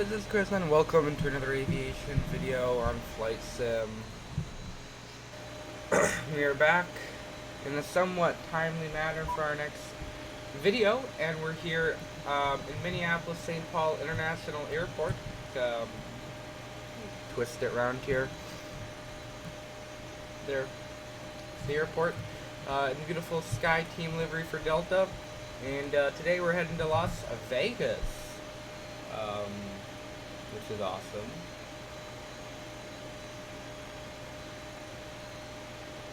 boys, this is Chris and welcome to another aviation video on Flight Sim. We are back in a somewhat timely manner for our next video, and we're here in Minneapolis St. Paul International Airport. Twist it around here. There's the airport in the beautiful Skyetam livery for Delta, and today we're heading to Las Vegas. Which is awesome.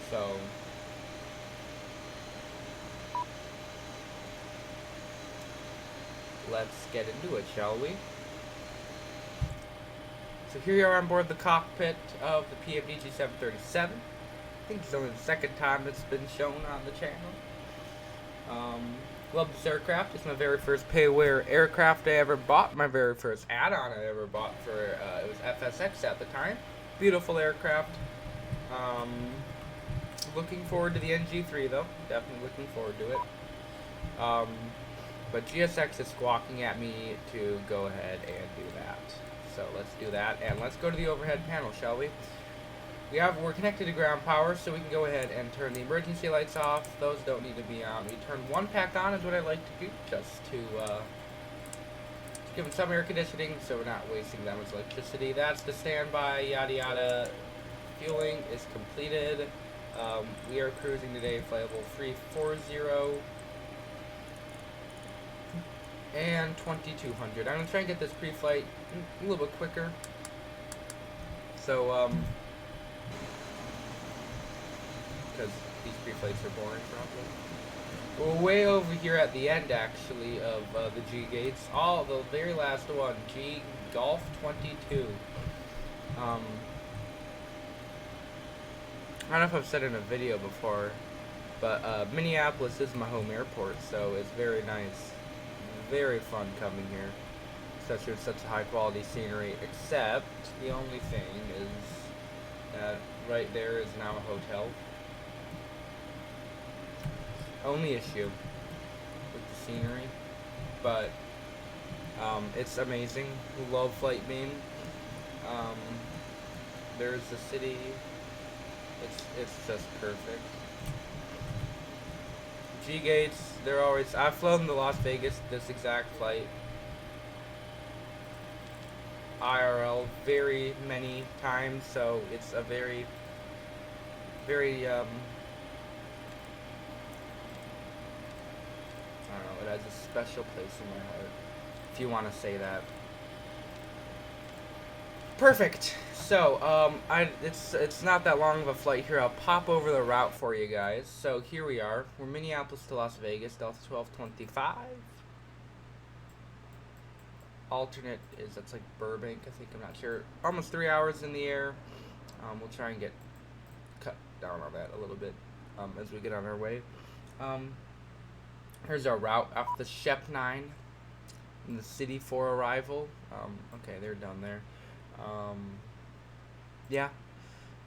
So, let's get into it, shall we? So here we are on board the cockpit of the PFDG 737. I think it's only the second time it's been shown on the channel. Love this aircraft. It's my very first payware aircraft I ever bought. My very first add-on I ever bought for, it was FSX at the time. Beautiful aircraft. Looking forward to the NG3 though. Definitely looking forward to it. But GSX is squawking at me to go ahead and do that. So let's do that, and let's go to the overhead panel, shall we? We're connected to ground power, so we can go ahead and turn the emergency lights off. Those don't need to be on. We turn one pack on is what I like to do, just to give it some air conditioning so we're not wasting that much electricity. That's the standby, yada yada. Fueling is completed. We are cruising today, flight level 340 and 2200. I'm going to try and get this pre-flight a little bit quicker. So, because these pre-flights are boring, probably. We're way over here at the end, actually, of the G gates. The very last one, G Golf 22. I don't know if I've said it in a video before, but Minneapolis is my home airport, so it's very nice. Very fun coming here, especially with such high quality scenery, except the only thing is that right there is now a hotel. Only issue with the scenery, but it's amazing. We love Flightbeam. There's the city. It's just perfect. G gates, they're always. I've flown to Las Vegas this exact flight IRL very many times, so it's a very I don't know, it has a special place in my heart, if you want to say that. Perfect. So, it's not that long of a flight here. I'll pop over the route for you guys. So here we are. We're Minneapolis to Las Vegas, Delta 1225. Alternate that's like Burbank, I think. I'm not sure. Almost 3 hours in the air. We'll try and cut down on that a little bit as we get on our way. Here's our route off the Shep 9 in the city for arrival. Okay, they're done there. Yeah,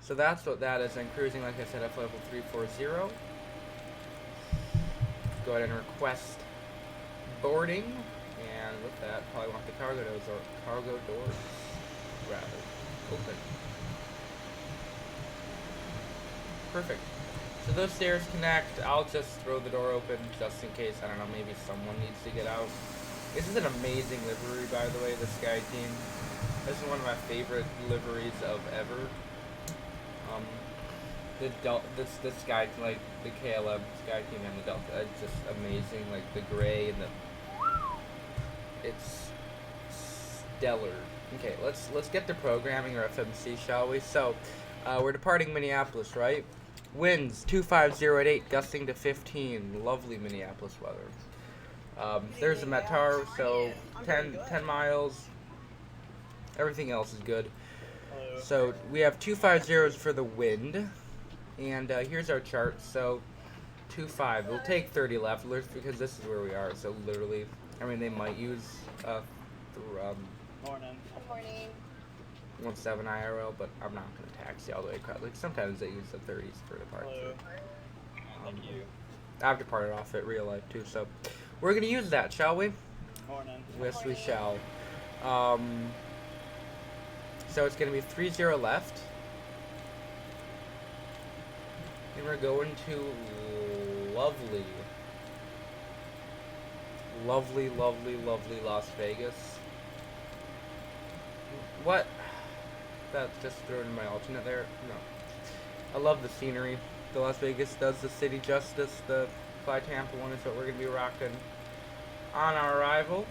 so that's what that is. I'm cruising, like I said, at level 340. Go ahead and request boarding, and with that, probably want the cargo doors rather open. Perfect. So those stairs connect. I'll just throw the door open just in case, I don't know, maybe someone needs to get out. This is an amazing livery, by the way, the Skyetam. This is one of my favorite liveries of ever. The Sky, like the KLM Skyetam and the Delta, it's just amazing. Like the gray and it's stellar. Okay, let's get to programming or FMC, shall we? So, we're departing Minneapolis, right? Winds 25 at 8, gusting to 15. Lovely Minneapolis weather. There's the METAR, so 10 miles. Everything else is good. So we have 250s for the wind, and here's our chart. So 25. We'll take 30 left because this is where we are. So literally, I mean, they might use Morning. 17 IRL, but I'm not going to taxi all the way across. Like sometimes they use the 30s for departure. Thank you. I've departed off it real life too, so we're going to use that, shall we? Morning. Yes, we shall. So it's going to be 30 left. And we're going to lovely Las Vegas. What? That just threw in my alternate there? No. I love the scenery. The Las Vegas does the city justice. The flyTampa one is what we're going to be rocking on our arrival.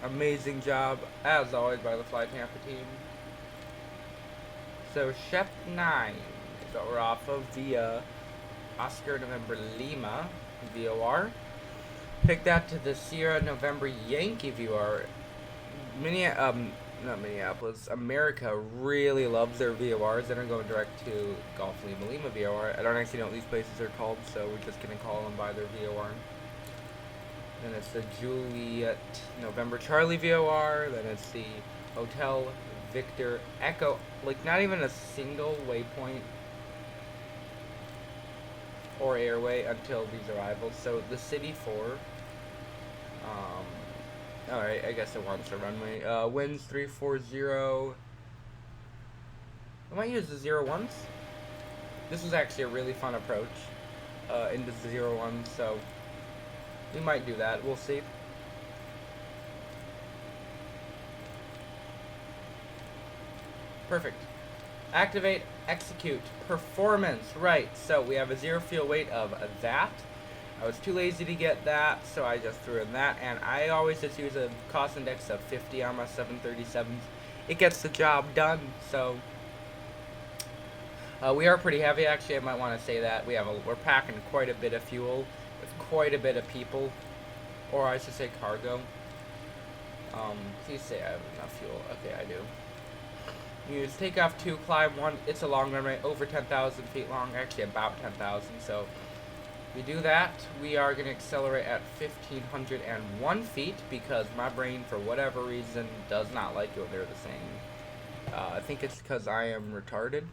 Amazing job, as always, by the flyTampa team. So, Shep 9 is what we're off of via Oscar November Lima VOR. Pick that to the Sierra November Yankee VOR. Not Minneapolis, America really loves their VORs and are going direct to Golf Lima VOR. I don't actually know what these places are called, so we're just going to call them by their VOR. Then it's the Juliet November Charlie VOR. Then it's the Hotel Victor Echo. Like, not even a single waypoint or airway until these arrivals. So the City 4. Alright, I guess it wants a runway. Winds 340. I might use the 01s. This is actually a really fun approach into the 01s, so we might do that. We'll see. Perfect. Activate, execute, performance. Right, so we have a 0 fuel weight of that. I was too lazy to get that, so I just threw in that, and I always just use a cost index of 50 on my 737s. It gets the job done, so we are pretty heavy. Actually, I might want to say that we're packing quite a bit of fuel with quite a bit of people, or I should say cargo. Please say I have enough fuel. Okay, I do. Use takeoff 2, climb 1. It's a long runway, over 10,000 feet long, actually about 10,000, so we do that. We are going to accelerate at 1,501 feet because my brain, for whatever reason, does not like it when they're the same. I think it's because I am retarded.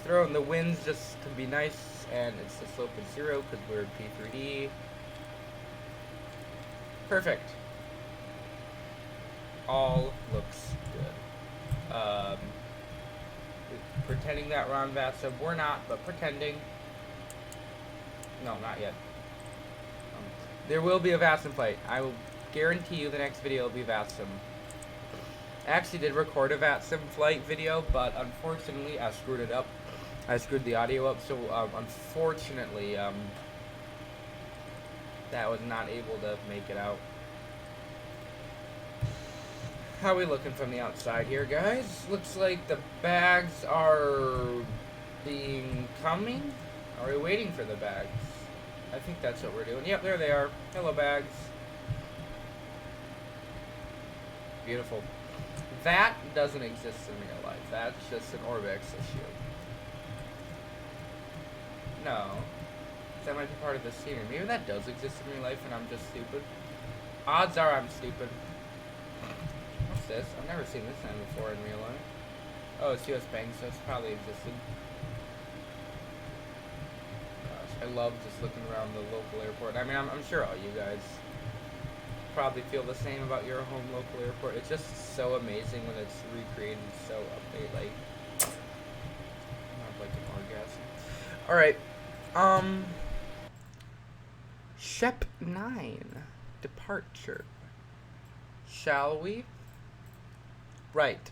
Throw in the winds just to be nice, and it's the slope is 0 because we're P3D. Perfect. All looks good. Pretending that we're on VATSIM. We're not, but pretending. No, not yet. There will be a VATSIM flight. I will guarantee you the next video will be VATSIM. I actually did record a VATSIM flight video, but unfortunately I screwed it up. I screwed the audio up, so unfortunately that was not able to make it out. How are we looking from the outside here, guys? Looks like the bags are coming. Are we waiting for the bags? I think that's what we're doing. Yep, there they are. Hello, bags. Beautiful. That doesn't exist in real life. That's just an ORBX issue. No. That might be part of the scenery. Maybe that does exist in real life and I'm just stupid. Odds are I'm stupid. What's this? I've never seen this sign before in real life. Oh, it's US Bank, so it's probably existed. Gosh, I love just looking around the local airport. I mean, I'm sure all you guys probably feel the same about your home local airport. It's just so amazing when it's recreated so update, like, not like an orgasm. Alright, Shep 9, departure. Shall we? Right.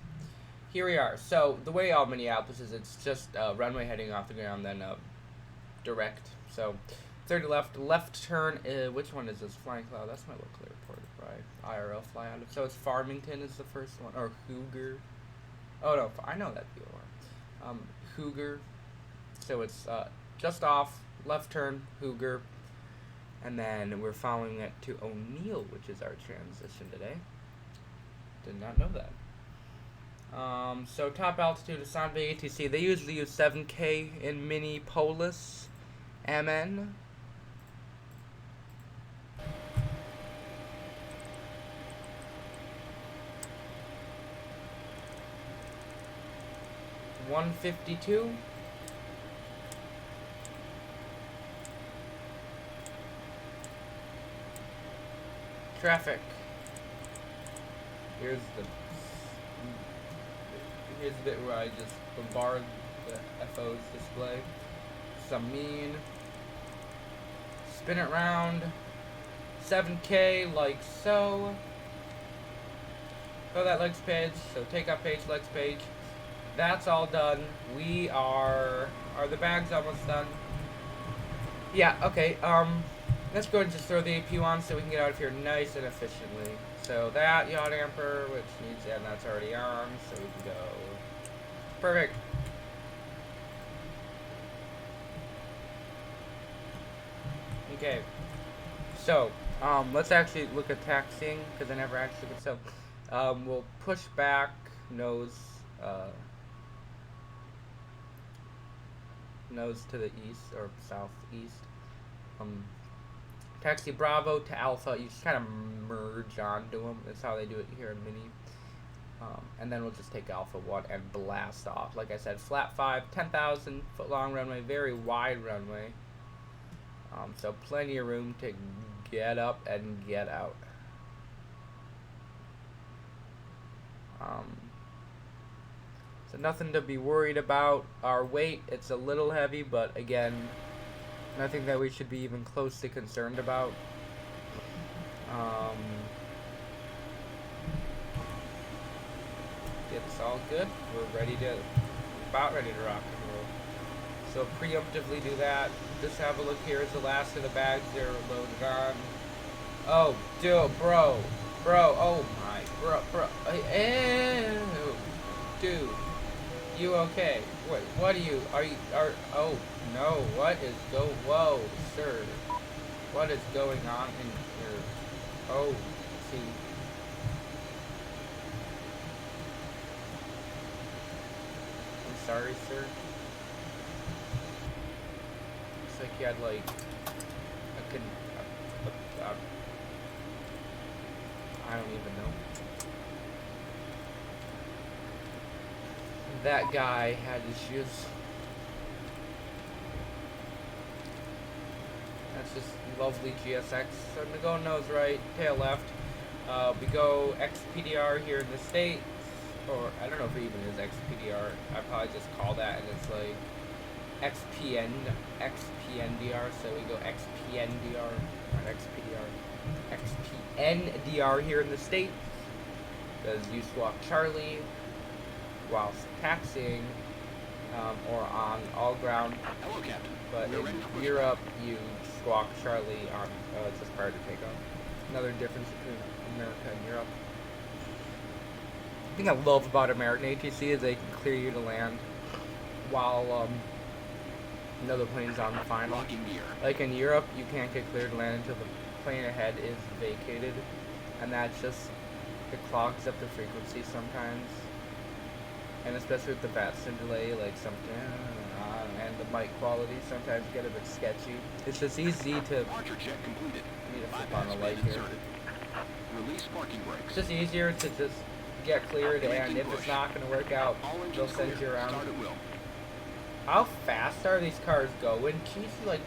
Here we are. So, the way all Minneapolis is, it's just runway heading off the ground, then direct. So, 30 left, left turn, which one is this? Flying Cloud, that's my local airport, right? IRL fly out of. So, it's Farmington is the first one, or Cougar. Oh, no, I know that VOR. Cougar. So, it's just off, left turn, Cougar. And then we're following it to O'Neill, which is our transition today. Did not know that. So top altitude is Sound Bay ATC. They usually use 7K in Minneapolis. MN. $152. Traffic. Here's the bit where I just bombard the FO's display. Some mean. Spin it round. 7K like so. Go that legs page. So take up page, legs page. That's all done. We are the bags almost done? Yeah, okay. Let's go ahead and just throw the AP on so we can get out of here nice and efficiently. So that yacht amper, which needs, and that's already on, so we can go. Perfect. Okay. So, let's actually look at taxiing, because I never actually looked. So, we'll push back nose to the east or southeast. Taxi Bravo to Alpha. You just kind of merge onto them. That's how they do it here in Mini. And then we'll just take Alpha 1 and blast off. Like I said, flat 5, 10,000 foot long runway, very wide runway. So plenty of room to get up and get out. So nothing to be worried about. Our weight, it's a little heavy, but again, nothing that we should be even closely concerned about. It's all good. We're about ready to rock and roll. So preemptively do that. Just have a look here. Is the last of the bags they're loaded on. Oh, bro. Oh my, bro. Dude, you okay? Wait, what oh no, whoa, sir. What is going on in here? Oh, see. I'm sorry, sir. Looks like you had like I don't even know. That guy had issues. That's just lovely GSX. So I'm gonna go nose right, tail left. We go XPDR here in the States, or I don't know if it even is XPDR. I probably just call that, and it's like XPNDR. So we go XPNDR, not XPDR. XPNDR here in the States. Because you swap Charlie whilst taxiing, or on all ground. Hello, Captain. But in Europe, you squawk Charlie on just prior to takeoff. Another difference between America and Europe. The thing I love about American ATC is they can clear you to land while another plane's on the final. Like in Europe, you can't get cleared to land until the plane ahead is vacated, and that's just, it clogs up the frequency sometimes. And especially with the VATSIM delay, like something, and the mic quality sometimes get a bit sketchy. It's just easy to. Departure check completed. I need to flip on the light here. Release parking brakes. It's just easier to just get cleared, and if it's not going to work out, they'll send you around. How fast are these cars going? Geez, like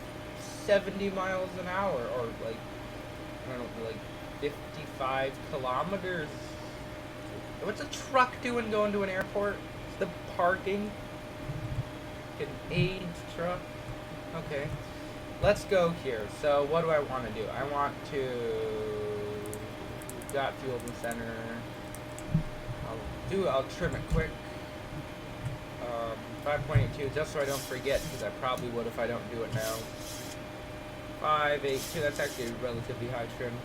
70 miles an hour, or like, I don't know, like 55 kilometers. What's a truck doing going to an airport? It's the parking. An AIDS truck. Okay. Let's go here. So what do I want to do? I want to... Got fuel in the center. I'll trim it quick. 5.82, just so I don't forget, because I probably would if I don't do it now. 5.82, that's actually a relatively high trim.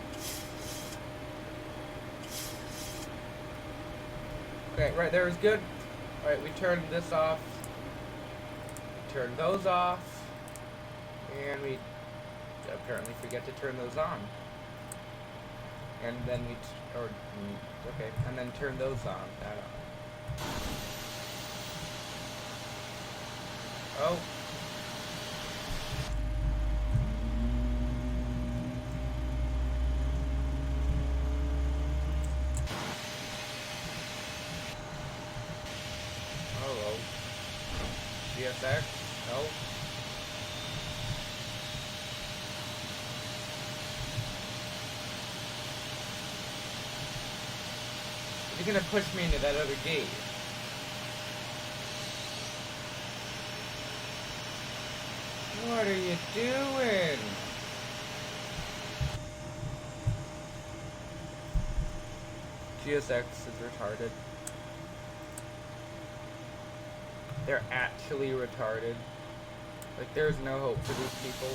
Okay, right there is good. Alright, we turn this off. Turn those off. And we apparently forget to turn those on. And then and then turn those on. Oh. Hello. GSX? No. You're gonna push me into that other gate. What are you doing? GSX is retarded. They're actually retarded. Like, there's no hope for these people.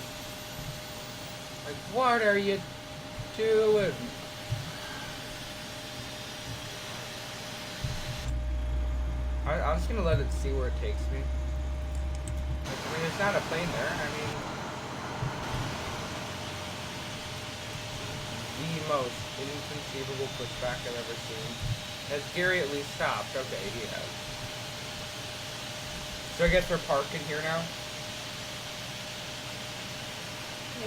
Like, what are you doing? I'm just gonna let it see where it takes me. Like, I mean, there's not a plane there. I mean, the most inconceivable pushback I've ever seen. Has Gary at least stopped? Okay, he has. So I guess we're parking here now.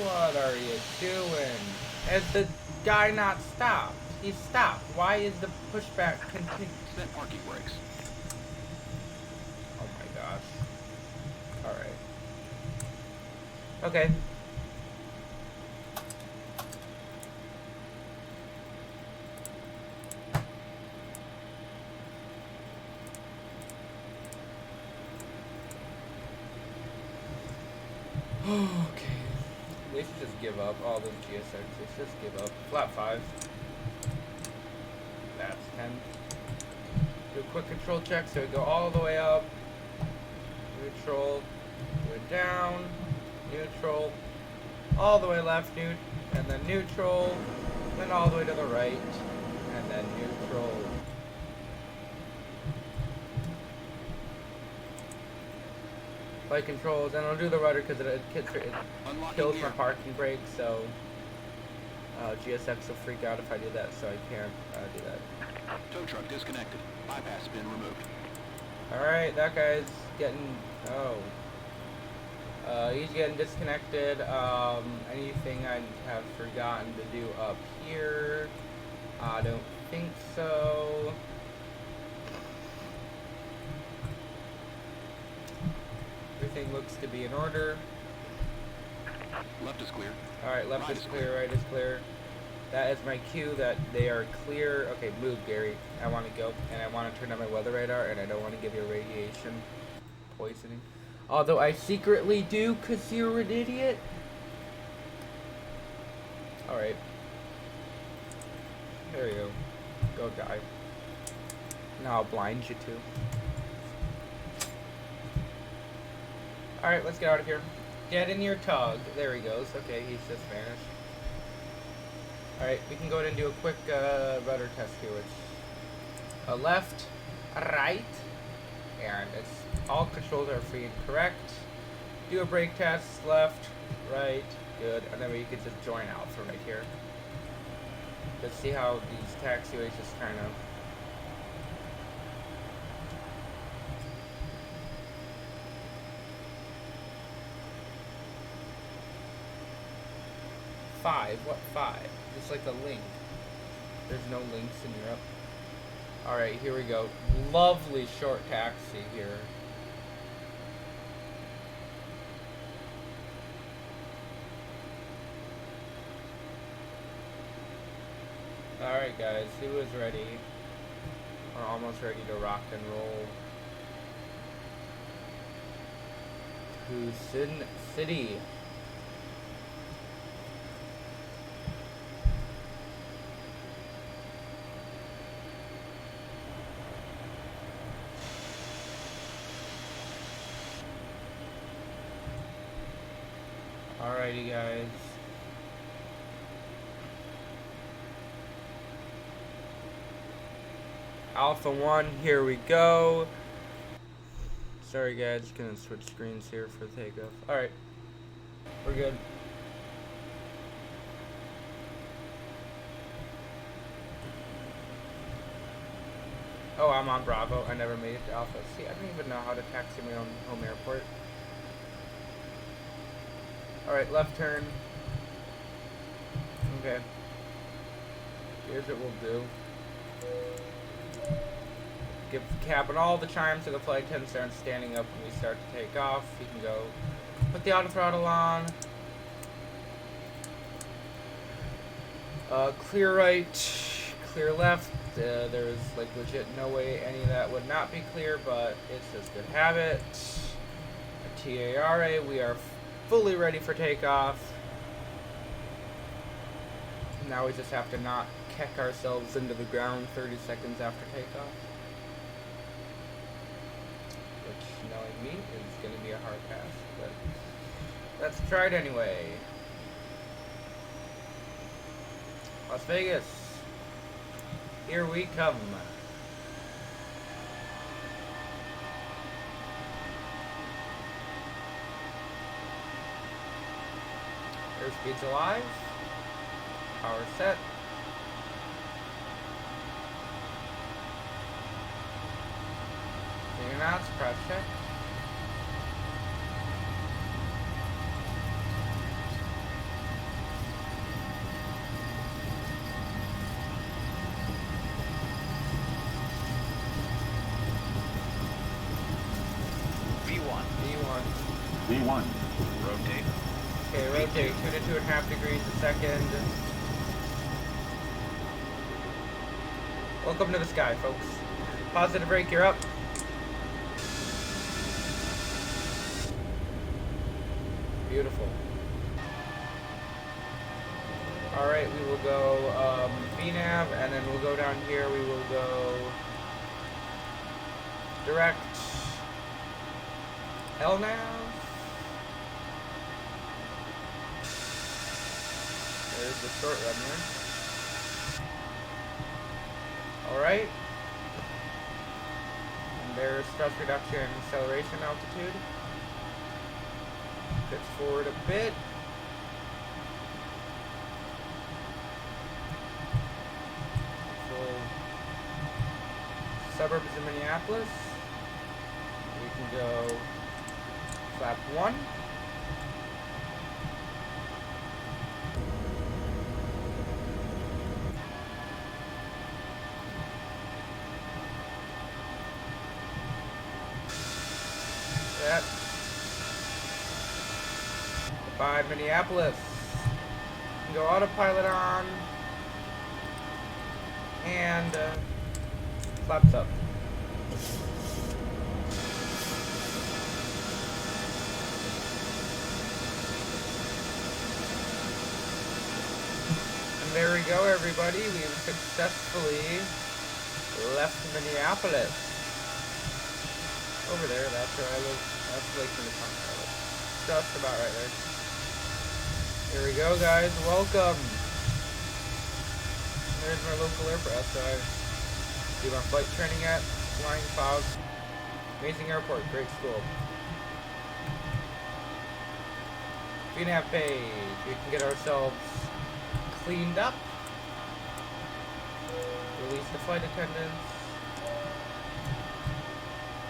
What are you doing? Has the guy not stopped? He stopped. Why is the pushback continuing? Set parking brakes. Oh my gosh. Alright. Okay. Okay. They should just give up. All those GSXs, just give up. Flat 5. That's 10. Do a quick control check, so we go all the way up. Neutral. Do it down. Neutral. All the way left, and then neutral. Then all the way to the right. And then neutral. Flight controls, and I'll do the rudder because it kills my parking brake, so GSX will freak out if I do that, so I can't do that. Tow truck disconnected. Bypass pin removed. Alright, that guy's getting, he's getting disconnected. Anything I have forgotten to do up here? I don't think so. Everything looks to be in order. Left is clear. Alright, left is clear, right is clear. That is my cue that they are clear. Okay, move, Gary. I want to go, and I want to turn on my weather radar, and I don't want to give you radiation poisoning. Although I secretly do, because you're an idiot. Alright. There you go. Go die. Now I'll blind you too. Alright, let's get out of here. Get in your tug. There he goes. Okay, he's just vanished. Alright, we can go ahead and do a quick rudder test here, which a left, a right, and it's all controls are free and correct. Do a brake test, left, right, good, and then we could just join alpha right here. Just see how these taxiways just kind of five. What 5? It's like a link. There's no links in Europe. Alright, here we go. Lovely short taxi here. Alright guys, who is ready? We're almost ready to rock and roll. Houston City. Alrighty guys. Alpha 1, here we go. Sorry guys, just gonna switch screens here for takeoff. Alright. We're good. Oh, I'm on Bravo. I never made it to Alpha. See, I don't even know how to taxi my own home airport. Alright, left turn. Okay. Here's what we'll do. Give the cabin all the chimes so the flight attendants aren't standing up when we start to take off. You can go put the auto throttle on. Clear right, clear left. There's like legit no way any of that would not be clear, but it's just good habit. A TARA, we are fully ready for takeoff. Now we just have to not kick ourselves into the ground 30 seconds after takeoff. Which, knowing me, is going to be a hard pass, but let's try it anyway. Las Vegas, here we come. Airspeed's alive. Power set. Finger knots, press check. V1. Rotate. Okay, rotate 2 to 2.5 degrees a second. Welcome to the sky, folks. Positive brake, you're up. Beautiful. Alright, we will go VNav, and then we'll go down here, we will go direct LNav. There's the short runway. Alright. And there's thrust reduction and acceleration altitude. Pitch forward a bit. Full suburbs of Minneapolis. We can go flap 1. That. Goodbye, Minneapolis. You can go autopilot on. And flaps up. And there we go, everybody. We've successfully left Minneapolis. Over there, that's where I live. That's Lake Minneapolis. Just about right there. Here we go, guys. Welcome. There's my local airport. So I do my flight training at Flying Cloud. Amazing airport. Great school. VNav page. We can get ourselves cleaned up. Release the flight attendants.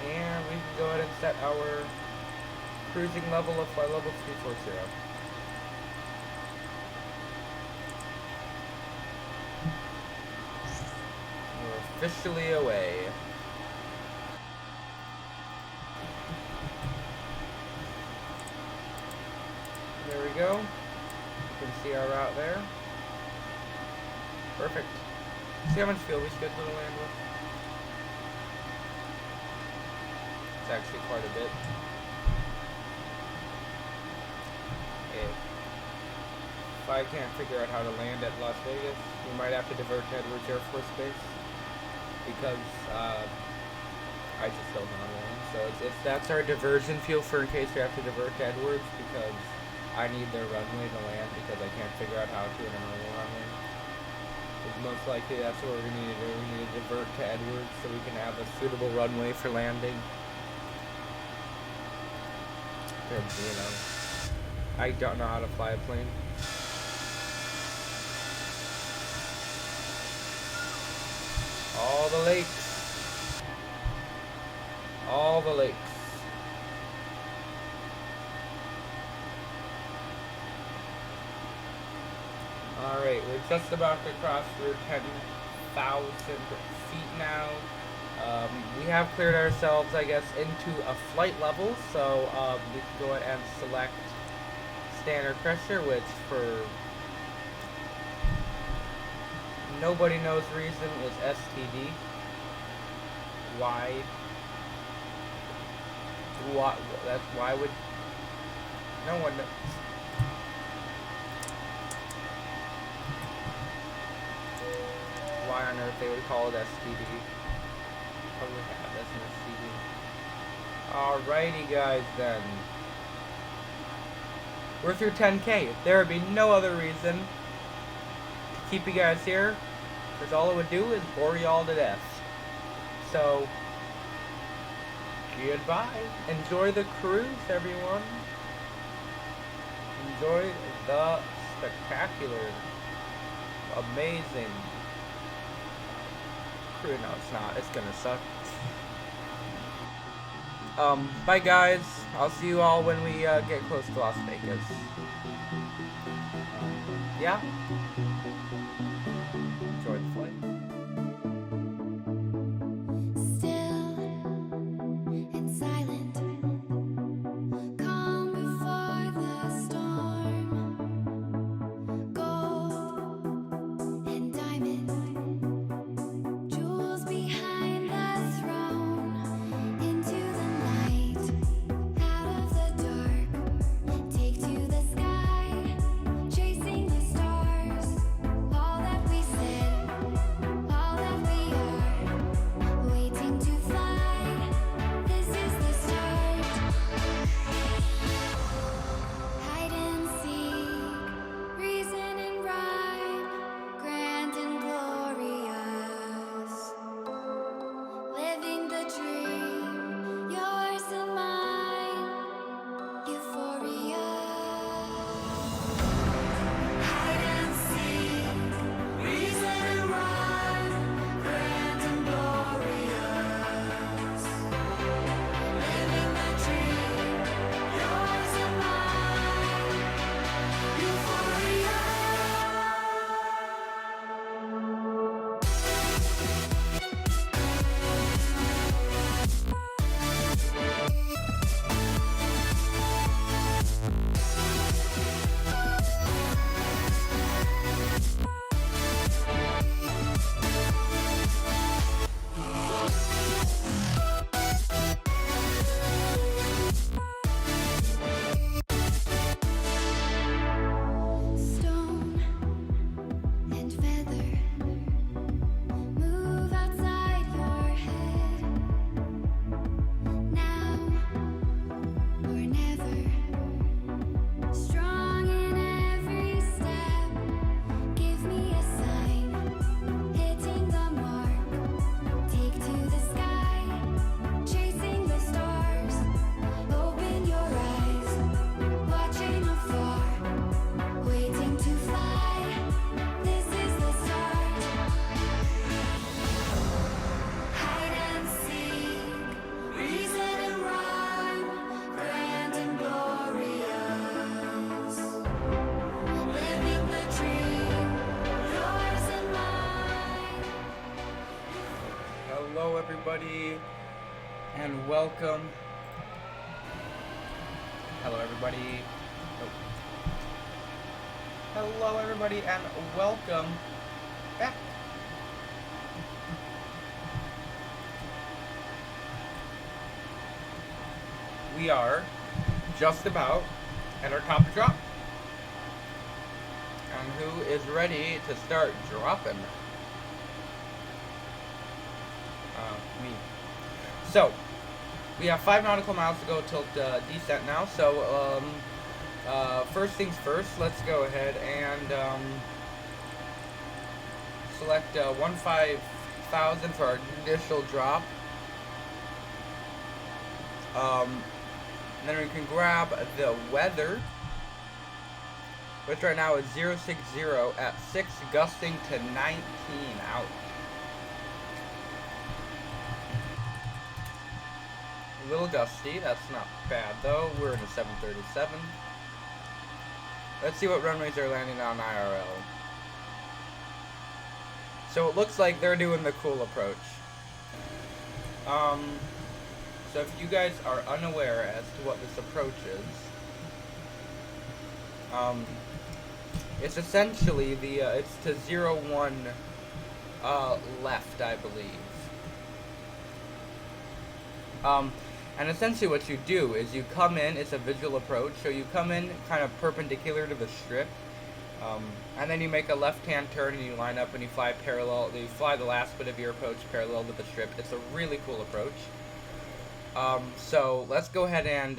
And we can go ahead and set our cruising level of flight level 340. We're officially away. There we go. You can see our route there. Perfect. See how much fuel we scheduled to land with? It's actually quite a bit. Okay. If I can't figure out how to land at Las Vegas, we might have to divert to Edwards Air Force Base because I just don't know how to land. So that's our diversion fuel for in case we have to divert to Edwards because I need their runway to land because I can't figure out how to in a normal runway. Because most likely that's what we're going to need to do. We need to divert to Edwards so we can have a suitable runway for landing. Because, you know, I don't know how to fly a plane. All the lakes. All the lakes. Alright, we're just about to cross through 10,000 feet now. We have cleared ourselves, I guess, into a flight level, so we can go ahead and select standard pressure, which for nobody knows reason is STD. Why? Why would no one knows? Why on earth they would call it STD? Probably have as an STD. Alrighty guys then. We're through 10K. There would be no other reason to keep you guys here, because all it would do is bore you all to death. So, goodbye. Enjoy the cruise, everyone. Enjoy the spectacular, amazing cruise. No, it's not. It's gonna suck. Bye guys. I'll see you all when we get close to Las Vegas. Yeah? Enjoy the flight. Hello everybody, and welcome. Hello everybody. Oh. Hello everybody, and welcome back. We are just about at our top drop. And who is ready to start dropping? Me. So, we have 5 nautical miles to go till descent now. So, first things first, let's go ahead and select 15,000 for our initial drop. Then we can grab the weather, which right now is 060 at 6, gusting to 19 out. A little gusty, that's not bad though. We're in a 737. Let's see what runways are landing on IRL. So it looks like they're doing the cool approach. So if you guys are unaware as to what this approach is, it's essentially the it's to 01 left, I believe. And essentially what you do is you come in, it's a visual approach, so you come in kind of perpendicular to the strip, and then you make a left-hand turn and you line up and you fly parallel, you fly the last bit of your approach parallel to the strip. It's a really cool approach. So let's go ahead and,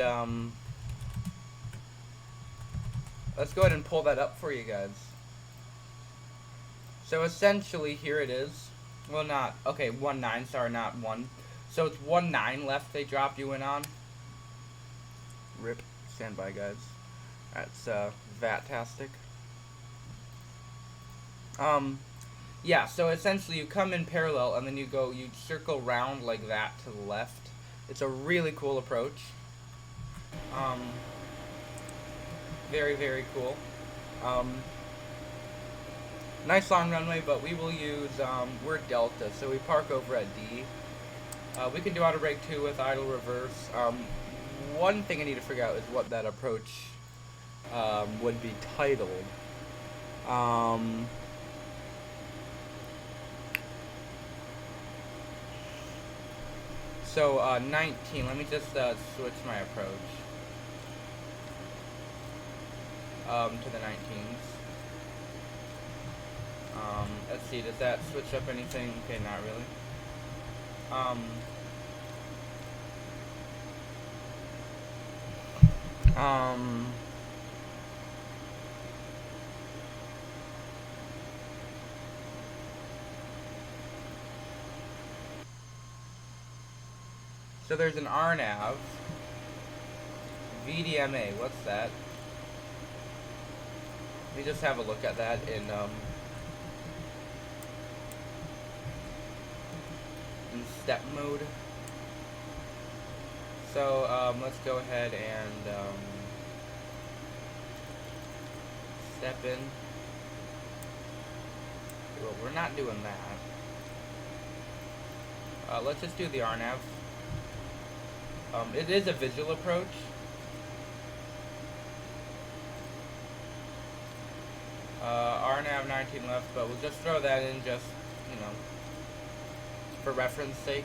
pull that up for you guys. So essentially here it is. Well, not, okay, 1-9, sorry, not 1. So it's 1-9 left they drop you in on. Rip. Stand by, guys. That's, vatastic. Yeah, so essentially you come in parallel and then you circle round like that to the left. It's a really cool approach. Very, very cool. Nice long runway, but we will use, we're Delta, so we park over at D. We can do auto brake 2 with idle reverse. One thing I need to figure out is what that approach would be titled. So 19, let me just switch my approach to the 19s. Let's see, does that switch up anything? Okay, not really. So there's an RNAV, VDMA, what's that? Let me just have a look at that in step mode. So let's go ahead and step in. Well, we're not doing that. Let's just do the RNAV. It is a visual approach. RNAV 19 left, but we'll just throw that in just, you know, for reference sake.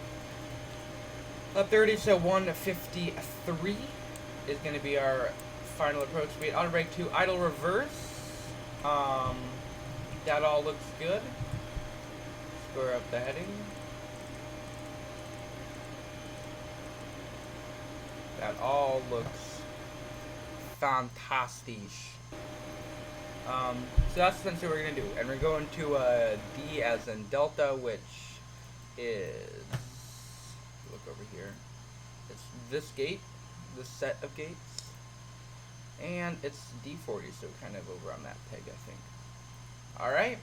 30, so 153 is going to be our final approach speed. Auto brake 2, idle reverse. That all looks good. Square up the heading. That all looks fantastic. So that's essentially what we're going to do. And we're going to D as in Delta, which is, look over here, it's this gate, this set of gates, and it's D40, so kind of over on that peg, I think. Alright.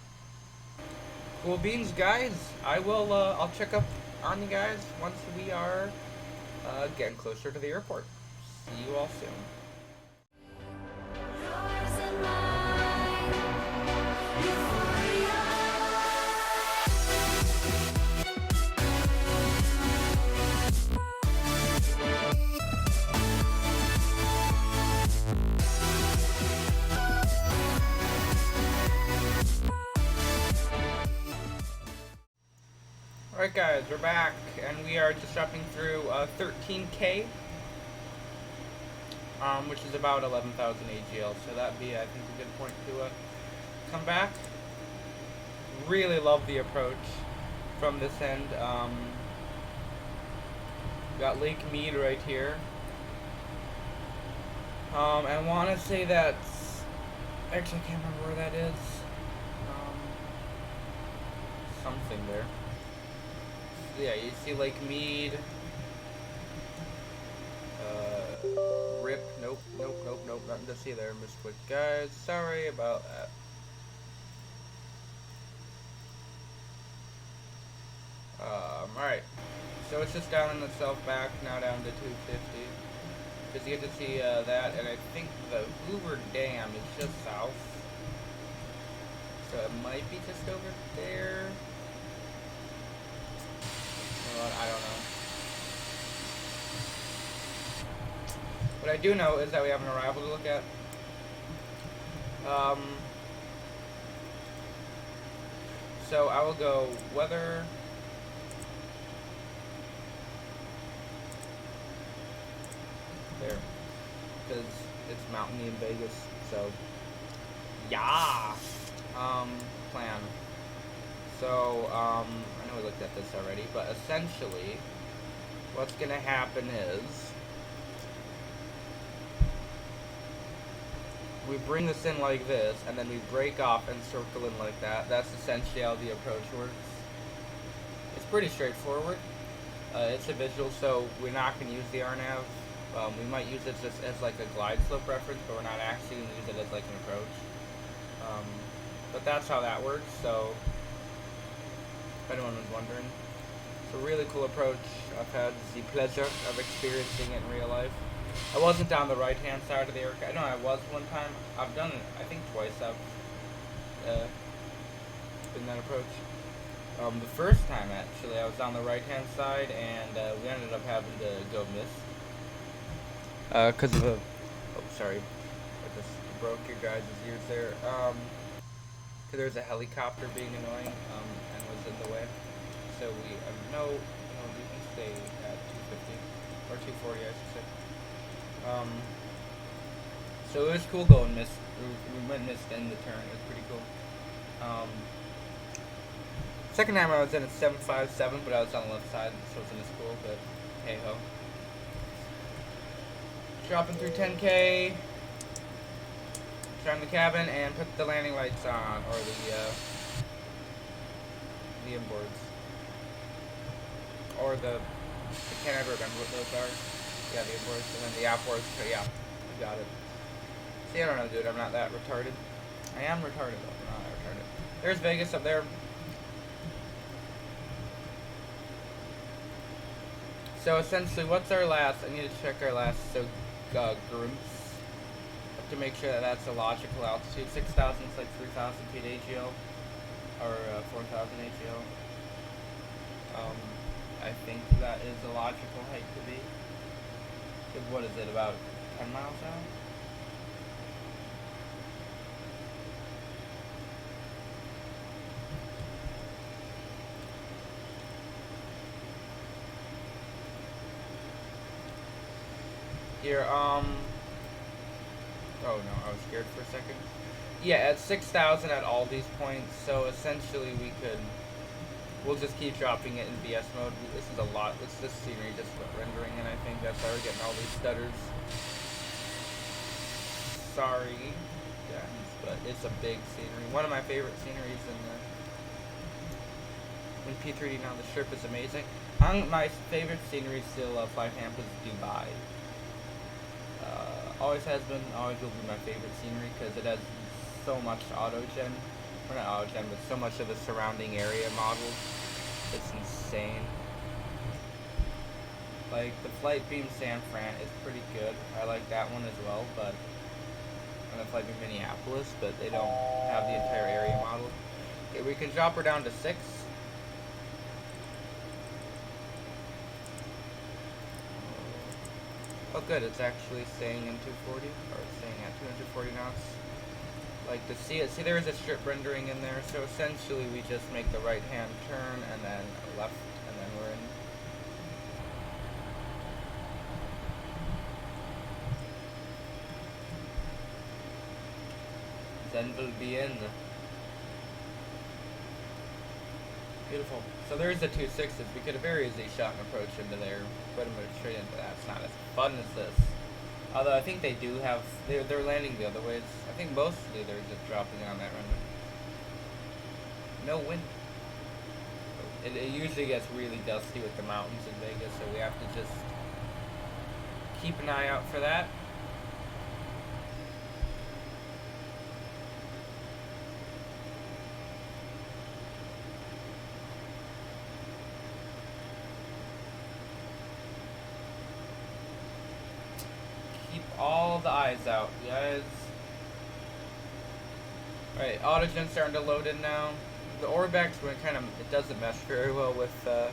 Cool beans, guys. I'll check up on you guys once we are getting closer to the airport. See you all soon. Alright guys, we're back, and we are just dropping through 13K, which is about 11,000 AGL, so that'd be, I think, a good point to come back. Really love the approach from this end. Got Lake Mead right here. I want to say that's, actually I can't remember where that is. Something there. Yeah, you see Lake Mead. Rip. Nope. Nothing to see there, Mr. Guys. Sorry about that. Alright. So it's just down in itself back, now down to 250. Because you get to see that, and I think the Hoover Dam is just south. So it might be just over there. I don't know. What I do know is that we have an arrival to look at. So I will go weather. There. Because it's mountainy in Vegas, so yeah. Plan. So, I know we looked at this already, but essentially, what's gonna happen is we bring this in like this, and then we break off and circle in like that. That's essentially how the approach works. It's pretty straightforward. It's a visual, so we're not gonna use the RNAV. We might use it just as like a glide slope reference, but we're not actually gonna use it as like an approach. But that's how that works, so if anyone was wondering. It's a really cool approach. I've had the pleasure of experiencing it in real life. I wasn't down the right-hand side of the aircraft. No, I was one time. I've done it, I think twice I've been that approach. The first time, actually, I was on the right-hand side, and we ended up having to go miss. Because of a... Oh, sorry. I just broke your guys' ears there. Because there was a helicopter being annoying, and was in the way. So we, no, we can stay at 250, or 240, I should say. So it was cool going missed. We went missed in the turn. It was pretty cool. Second time I was in at 757, but I was on the left side, so it wasn't as cool, but hey ho. Dropping through 10K. Turn the cabin and put the landing lights on, or the inboards. Or I can't ever remember what those are. Yeah, the inboards, and then the outboards, so yeah, you got it. See, I don't know, dude, I'm not that retarded. I am retarded, though, I'm not that retarded. There's Vegas up there. So essentially, what's our last, I need to check our last, so, groups. To make sure that that's a logical altitude. 6,000 is like 3,000 feet AGL, or 4,000 AGL. I think that is a logical height to be. What is it, about 10 miles out? Here, oh no, I was scared for a second. Yeah, at 6,000 at all these points, so essentially we'll just keep dropping it in VS mode. This is a lot, it's this scenery just rendering, and I think that's why we're getting all these stutters. Sorry, guys, but it's a big scenery. One of my favorite sceneries in P3D now. The strip is amazing. My favorite scenery still flyTampa is Dubai. Always has been, always will be my favorite scenery because it has so much auto-gen, or not auto-gen, but so much of the surrounding area models. It's insane. Like, the Flightbeam San Fran is pretty good. I like that one as well, but, and the Flightbeam Minneapolis, but they don't have the entire area model. Okay, we can drop her down to 6. Oh good, it's actually staying in 240, or staying at 240 knots. Like to see it, see there is a strip rendering in there, so essentially we just make the right hand turn and then left, and then we're in. Then we'll be in. Beautiful. So there's the 2.6s. We could have very easily shot an approach into there, put them straight into that. It's not as fun as this. Although I think they do have, they're landing the other ways. I think mostly they're just dropping on that runway. No wind. It usually gets really dusty with the mountains in Vegas, so we have to just keep an eye out for that. All the eyes out, guys. Alright, autogen starting to load in now. The ORBX, it doesn't mesh very well with the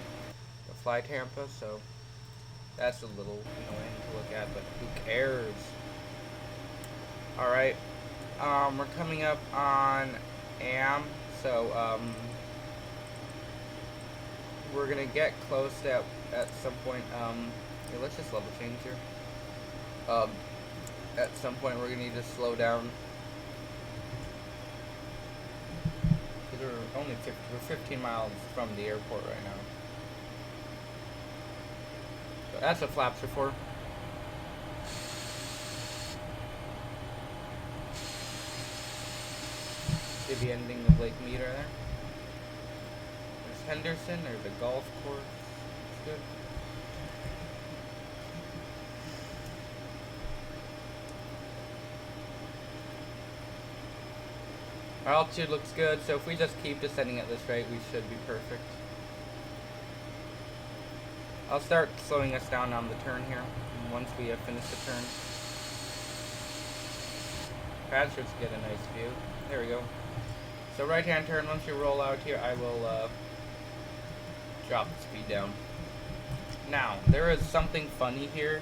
flyTampa, so that's a little annoying to look at, but who cares? Alright, we're coming up on AM, so we're gonna get close to at some point. Yeah, let's just level change here. At some point, we're gonna need to slow down. Cause we're 15 miles from the airport right now. So that's what flaps are for. See the ending of Lake Mead right there. There's Henderson. There's a golf course. It's good. Our altitude looks good, so if we just keep descending at this rate, we should be perfect. I'll start slowing us down on the turn here, once we have finished the turn. Pad should get a nice view. There we go. So right-hand turn, once you roll out here, I will drop the speed down. Now, there is something funny here.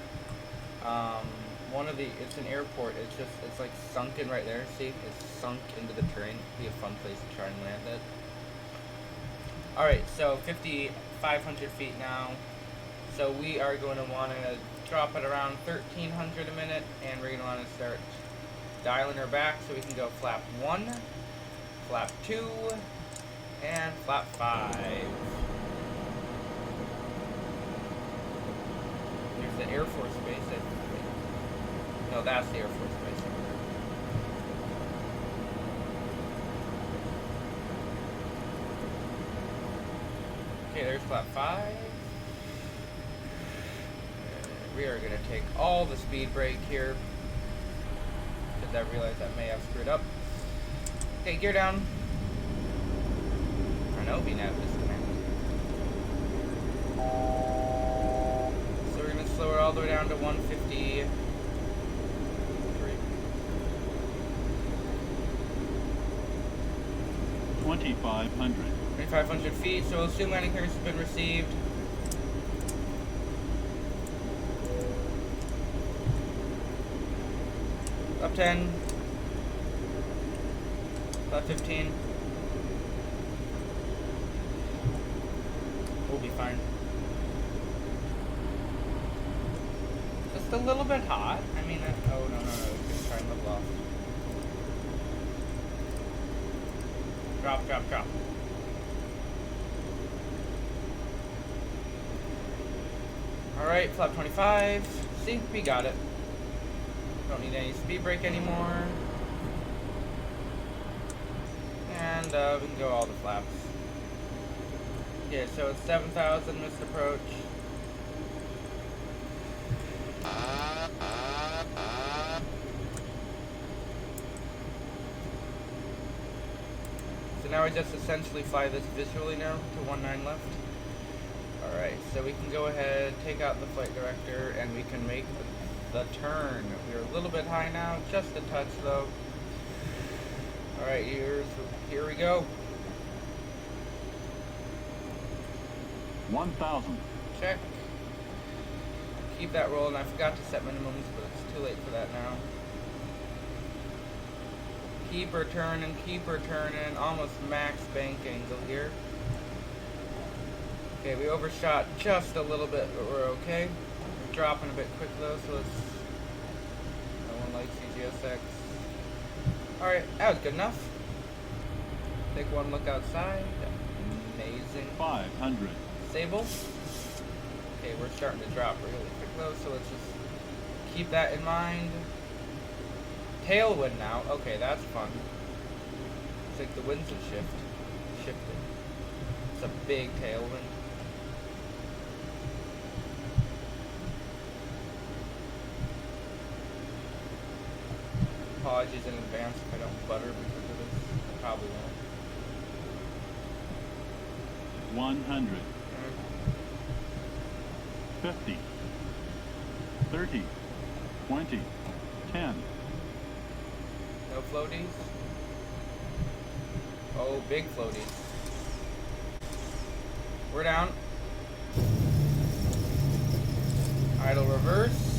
It's an airport, it's like sunken right there, see? It's sunk into the terrain. It'd be a fun place to try and land it. Alright, so 5,500 feet now. So we are going to want to drop it around 1,300 a minute, and we're going to want to start dialing her back so we can go flap 1, flap 2, and flap 5. Here's the Air Force Base, I think. No, that's the Air Force Base. Okay, there's flap 5. We are going to take all the speed brake here, because I realized I may have screwed up. Okay, gear down. I know VNAV disconnected. So we're going to slow her all the way down to 150. 2,500 feet, so we'll assume landing clearance has been received. Up 10. Up 15. We'll be fine. Just a little bit hot. I mean, oh no, just try and level off. Drop, drop, drop. Alright, flap 25. See, we got it. Don't need any speed brake anymore. And we can go all the flaps. Okay, so it's 7,000 missed approach. So now we just essentially fly this visually now to 19 left. Alright, so we can go ahead, take out the flight director, and we can make the turn. We're a little bit high now, just a touch though. Alright, here we go. 1,000. Check. Keep that rolling. I forgot to set minimums, but it's too late for that now. Keep her turning, almost max bank angle here. Okay, we overshot just a little bit, but we're okay. We're dropping a bit quick though, so let's... No one likes GSX. Alright, that was good enough. Take one look outside. Amazing. 500. Sable. Okay, we're starting to drop really quick though, so let's just keep that in mind. Tailwind now. Okay, that's fun. It's like the winds have shifted. It's a big tailwind. Apologies in advance if I don't butter because of this. I probably won't. 100. 50. 30. 20. 10. No floaties? Oh, big floaties. We're down. Idle reverse.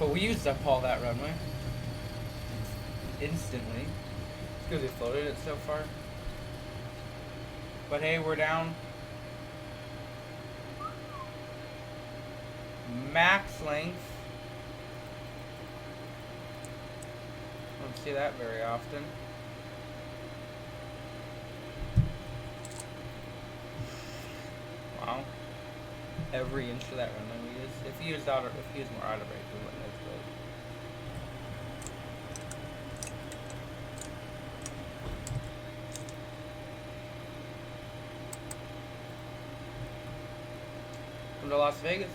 But we used up all that runway. Instantly. It's because we floated it so far. But hey, we're down. Max length. Don't see that very often. Wow. Every inch of that runway we use. If you use more auto brake, we wouldn't as good. Welcome to Las Vegas.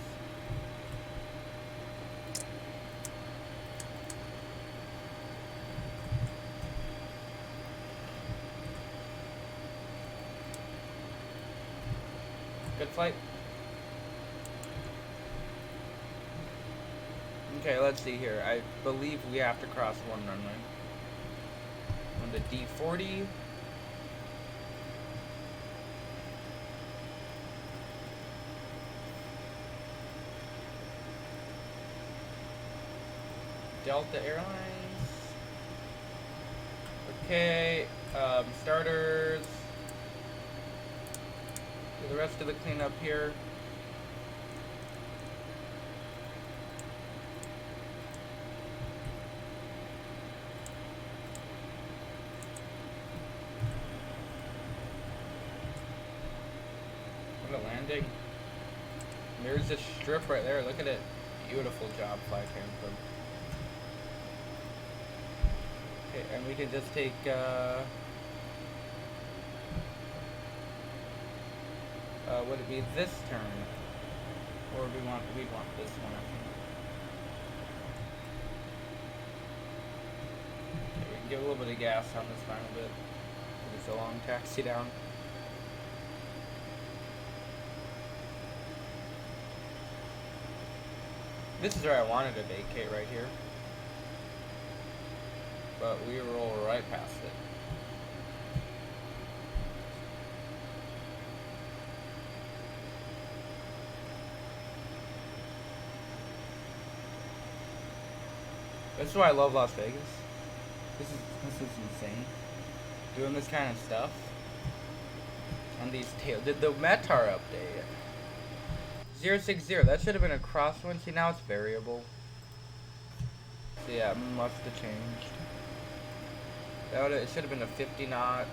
Good flight. Okay, let's see here. I believe we have to cross one runway. On the D40. Delta Airlines. Okay, starters. Do the rest of the cleanup here. What a landing. There's this strip right there. Look at it. Beautiful job, flyTampa. Okay, and we can just take would it be this turn? Or we'd want this one, I think. Okay, we can give a little bit of gas on this final bit. It's a long taxi down. This is where I wanted to vacate right here. But we roll right past it. This is why I love Las Vegas. This is insane. Doing this kind of stuff. On these tails. Did the Metar update? 060. That should have been a crosswind. See, now it's variable. So yeah, must have changed. It should have been a 50 knot,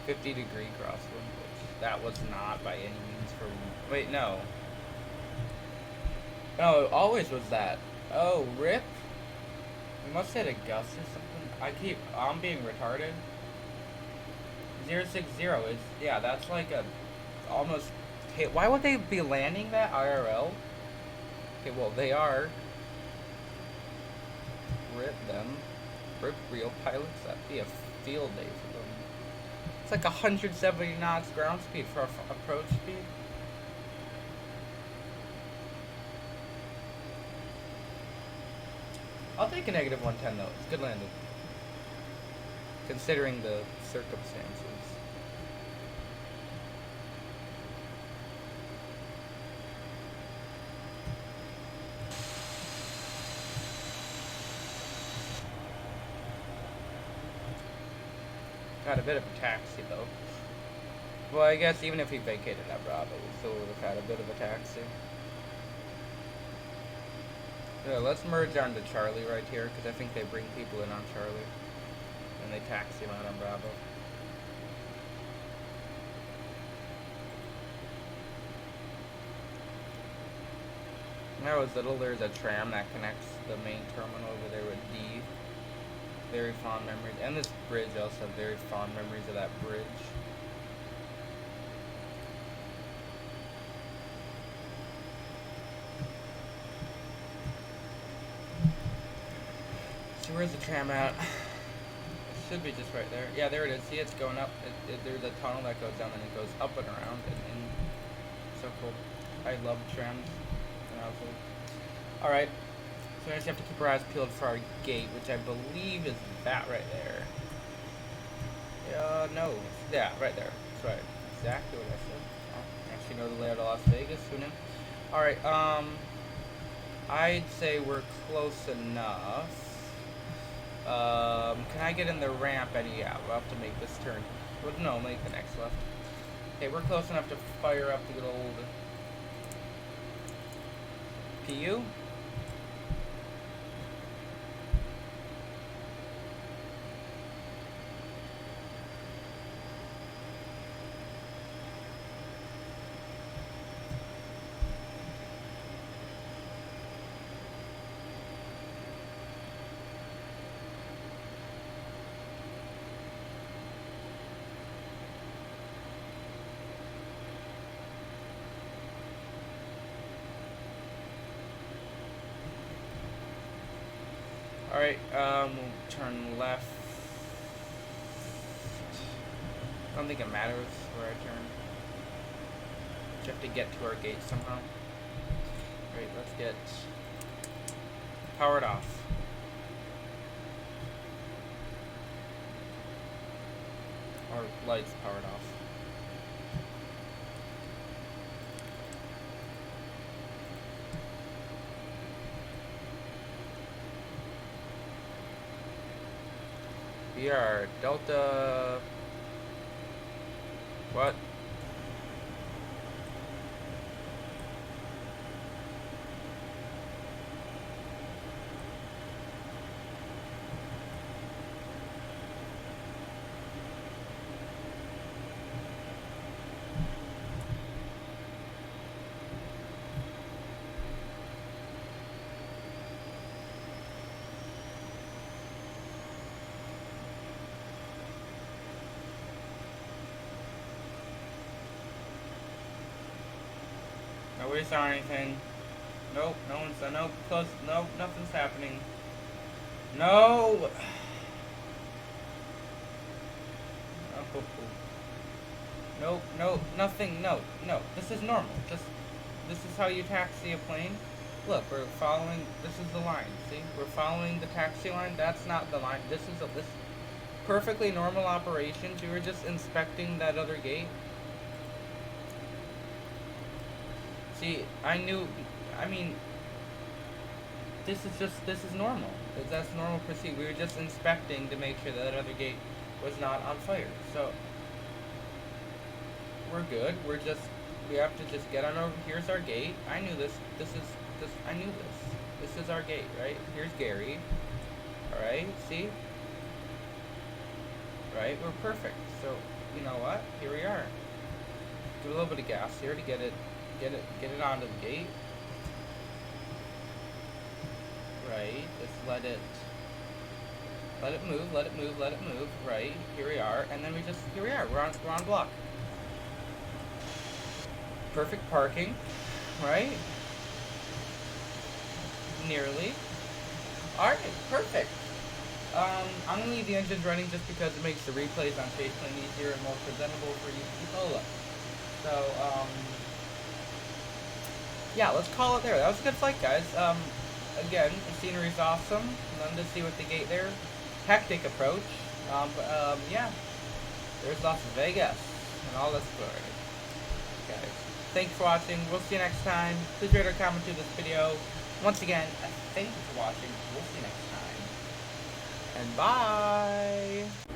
50 degree crosswind, which that was not by any means for. Wait, no. No, it always was that. Oh, rip. We must have hit a gust or something. I'm being retarded. 060 is, yeah, that's like a almost. Why would they be landing that IRL? Okay, well they are. Rip them. Rip real pilots. That'd be a field day for them. It's like 170 knots ground speed for approach speed. I'll take a negative 110 though. It's good landing. Considering the circumstances. Got a bit of a taxi though. Well, I guess even if he vacated that Bravo, we still would have had a bit of a taxi. Yeah, let's merge onto Charlie right here, because I think they bring people in on Charlie. And they taxi him out on Bravo. When I was little, there's a tram that connects the main terminal over there with D. Very fond memories. And this bridge, I also have very fond memories of that bridge. So where's the tram at? It should be just right there. Yeah, there it is. See, it's going up. There's a tunnel that goes down and it goes up and around. And so cool. I love trams. Alright. So we just have to keep our eyes peeled for our gate, which I believe is that right there. No. Yeah, right there. That's right. Exactly what I said. I actually know the layout of Las Vegas. Who knew? Alright, I'd say we're close enough. Can I get in the ramp? And yeah, we'll have to make this turn. Well, no, make the next left. Okay, we're close enough to fire up the good old PU. Alright, we'll turn left. I don't think it matters where I turn. Just have to get to our gate somehow. Alright, let's get powered off. Our lights powered off. We are Delta. What? Nobody saw anything. Nope, no one saw. Nope, close. Nope, nothing's happening. No. Oh. Nope, nope, nothing. No, no. This is normal. This is how you taxi a plane. Look, we're following. This is the line. See, we're following the taxi line. That's not the line. This perfectly normal operations. We were just inspecting that other gate. See, I mean, this is normal. That's normal procedure. We were just inspecting to make sure that other gate was not on fire. So, we're good. We have to just get on over. Here's our gate. I knew this. I knew this. This is our gate, right? Here's Gary. Alright, see? Right, we're perfect. So, you know what? Here we are. Do a little bit of gas here to get it onto the gate. Right, just let it move. Right, here we are, and then here we are. We're on block. Perfect parking, right? Nearly. All right, perfect. I'm gonna leave the engines running just because it makes the replays on ChasePlane easier and more presentable for you people. So, yeah, let's call it there. That was a good flight, guys. Again, the scenery's awesome. Nothing to see with the gate there. Hectic approach. Yeah. There's Las Vegas and all this glory. Guys, thanks for watching. We'll see you next time. Please rate or comment to this video. Once again, thank you for watching. We'll see you next time. And bye!